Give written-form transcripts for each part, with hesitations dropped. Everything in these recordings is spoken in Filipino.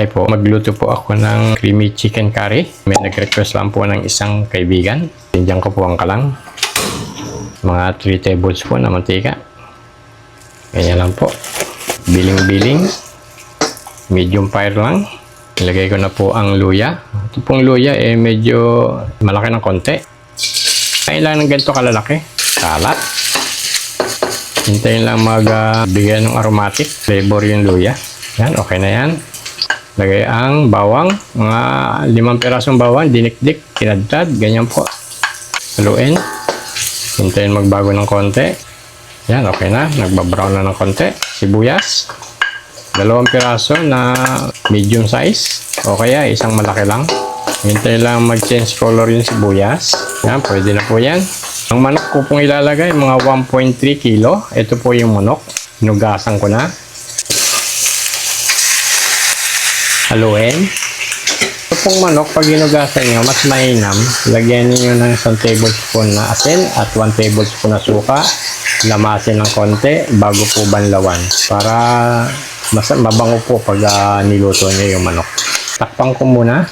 bahay po, magluto po ako ng creamy chicken curry. May nag-request lang po ng isang kaibigan. Tindihan ko po ang kalang. Mga 3 tablespoon na mantika. Ganyan lang po. Biling-biling. Medium fire lang. Ilagay ko na po ang luya. Ito pong luya medyo malaki ng konti. Kailangan ng ganito kalalaki. Salat. Hintayin lang magbigay ng aromatic flavor yung luya. Yan, okay na yan. Lagay ang bawang. Mga 5 pirasong bawang. Dinikdik, kinadtad. Ganyan po. Haluin. Hintayin magbago ng konti. Yan, okay na. Nagbabrown na ng konti. Sibuyas. 2 piraso na medium size. O kaya isang malaki lang. Hintayin lang mag-change color yung sibuyas. Yan, pwede na po yan. Ang manok ko pong ilalagay, mga 1.3 kilo. Ito po yung manok. Hinugasan ko na. Haluin. Ito pong manok, pag hinugasan nyo, mas mainam. Lagyan niyo ng 1 tablespoon na asin at 1 tablespoon na suka. Lamasin ng konti bago po banlawan. Para mas mabango po pag niluto nyo yung manok. Takpan ko muna.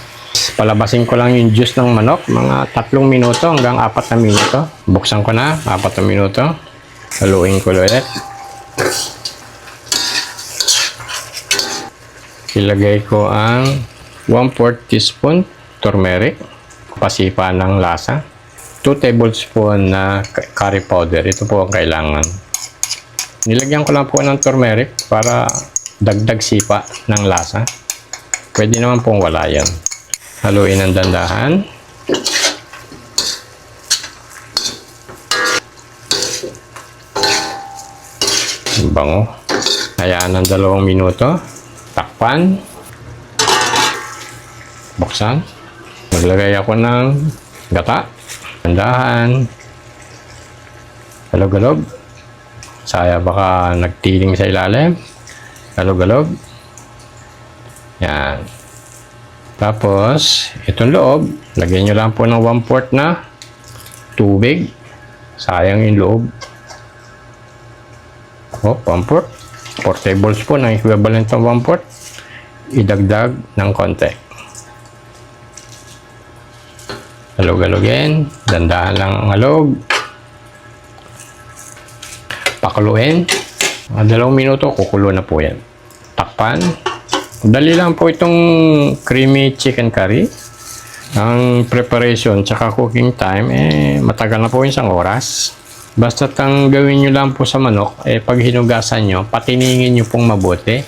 Palabasin ko lang yung juice ng manok. Mga 3 minuto hanggang 4 na minuto. Buksan ko na. 4 na minuto. Haluin ko ulit. Ilagay ko ang 1/4 teaspoon turmeric. Pasipa ng lasa. 2 tablespoon na curry powder. Ito po ang kailangan. Nilagyan ko lang po ng turmeric para dagdag sipa ng lasa. Pwede naman pong wala yan. Haluin ng dandahan. Bango. Hayaan ng 2 minuto. Takpan. Buksan. Maglagay ako ng gata. Dandahan. Galog-galog. Saya baka nagtiling sa ilalim. Galog-galog. Yan. Tapos, itong loob, lagyan nyo lang po ng 1/4 na tubig. Sayang yung loob. O, 1/4. 4 tablespoon ang equivalent ng 1/4. Idagdag ng konti. Halog-halogin. Dandahan lang ang halog. Pakuluin. 2 minuto, kukulo na po yan. Takpan. Dali lang po itong creamy chicken curry. Ang preparation tsaka cooking time, matagal na po 1 oras. Basta ang gawin nyo lang po sa manok, pag hinugasan nyo, patiningin nyo pong mabuti.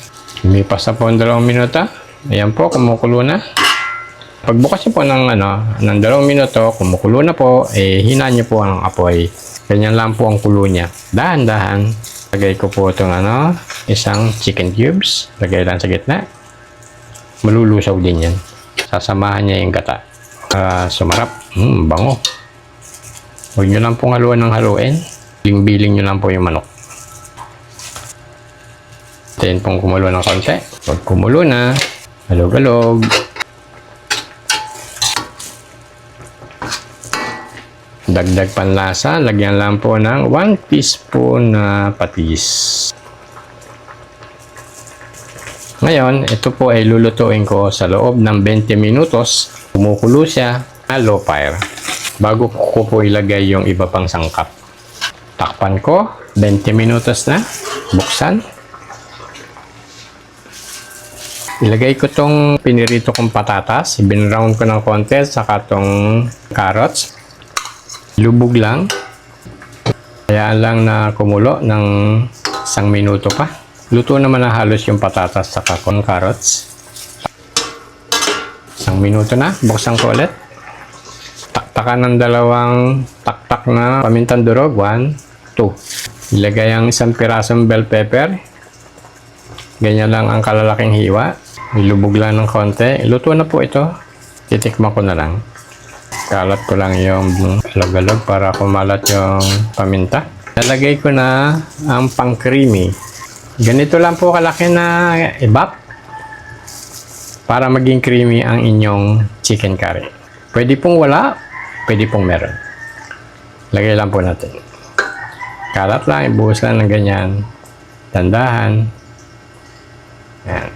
Lumipas na po ang 2 minuto. Ayan po, kumukulo na. Pagbukas nyo po ng 2 minuto, kumukulo na po, hinaan nyo po ang apoy. Ganyan lang po ang kulo niya. Dahan-dahan. Lagay ko po itong isang chicken cubes. Lagay lang sa gitna. Malulusaw din yan. Sasamahan niya yung gata. Sumarap. Bango. Huwag nyo lang pong haluan ng haluin. Biling-biling nyo lang po yung manok. Tayin pong kumulo ng konti. Pag kumulo na, halog-halog. Dagdag panlasa. Lagyan lang po ng 1 teaspoon na patis. Ngayon, ito po ay lulutuin ko sa loob ng 20 minutos. Kumukulo siya na low fire. Bago ko po ilagay yung iba pang sangkap. Takpan ko. 20 minutos na. Buksan. Ilagay ko tong pinirito kong patatas. Ibinround ko ng konti. Saka tong carrots. Lubog lang. Hayaan lang na kumulo ng 1 minuto pa. Luto naman na halos yung patatas sa kakon carrots. 1 minuto na. Buksan ko ulit. Taktakan ng 2 taktak na pamintang durog. 1, 2. Ilagay ang 1 pirasong bell pepper. Ganyan lang ang kalalaking hiwa. Ilubog lang ng konti. Luto na po ito. Titikman ko na lang. Kalat ko lang yung galog-galog para kumalat yung paminta. Nalagay ko na ang pang-creamy. Ganito lang po kalaki na ibap para maging creamy ang inyong chicken curry. Pwede pong wala, pwede pong meron. Lagay lang po natin. Kalat lang, ibuhos lang ng ganyan. Tandahan. Yan.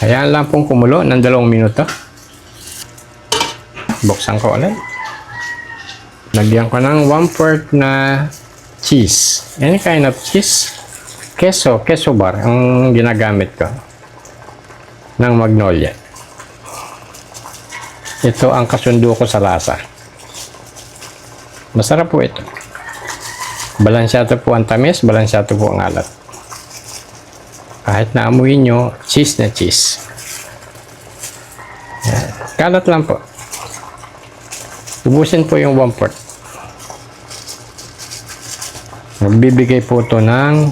Hayaan lang pong kumulo ng 2 minuto. Buksan ko ulit. Lagyan ko ng 1/4 na cheese. Any kind of cheese. Queso bar ang ginagamit ko. Ng Magnolia. Ito ang kasundo ko sa lasa. Masarap po ito. Balansyado po ang tamis, balansyado po ang alat. Kahit naamuin nyo, cheese na cheese. Yan. Kalat lang po. Ubusin po yung 1/4. Magbibigay po ito ng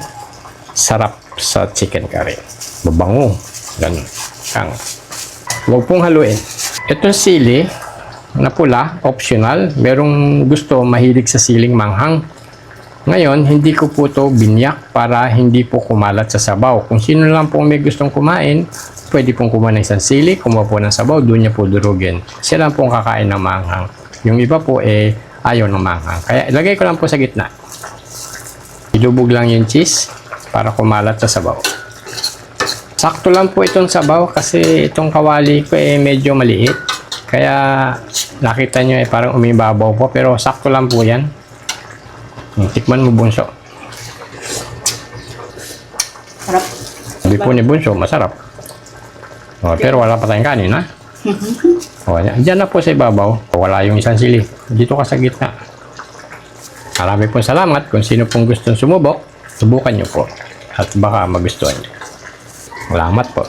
sarap sa chicken curry. Babango. Ganun. Huwag pong haluin. Itong sili na pula, optional. Merong gusto mahilig sa siling manghang. Ngayon, hindi ko po ito binyak para hindi po kumalat sa sabaw. Kung sino lang po may gustong kumain, pwede pong kumain ng isang sili, kumuha po ng sabaw, doon niya po durugin. Sila lang pong kakain ng manghang. Yung iba po ayaw ng manghang. Kaya ilagay ko lang po sa gitna. Ilubog lang yung cheese para kumalat sa sabaw. Sakto lang po itong sabaw kasi itong kawali ko medyo maliit. Kaya nakita nyo parang umibabaw po pero sakto lang po yan. Tikman mo, Bunso. Sarap. Sabi po ni Bunso, masarap. Pero wala pa tayong kanin, ha? Diyan na po sa ibabaw. Wala yung isang sili. Dito ka sa gitna. Marami pong salamat. Kung sino pong gustong sumubok, subukan nyo po. At baka magustuhan nyo. Salamat po.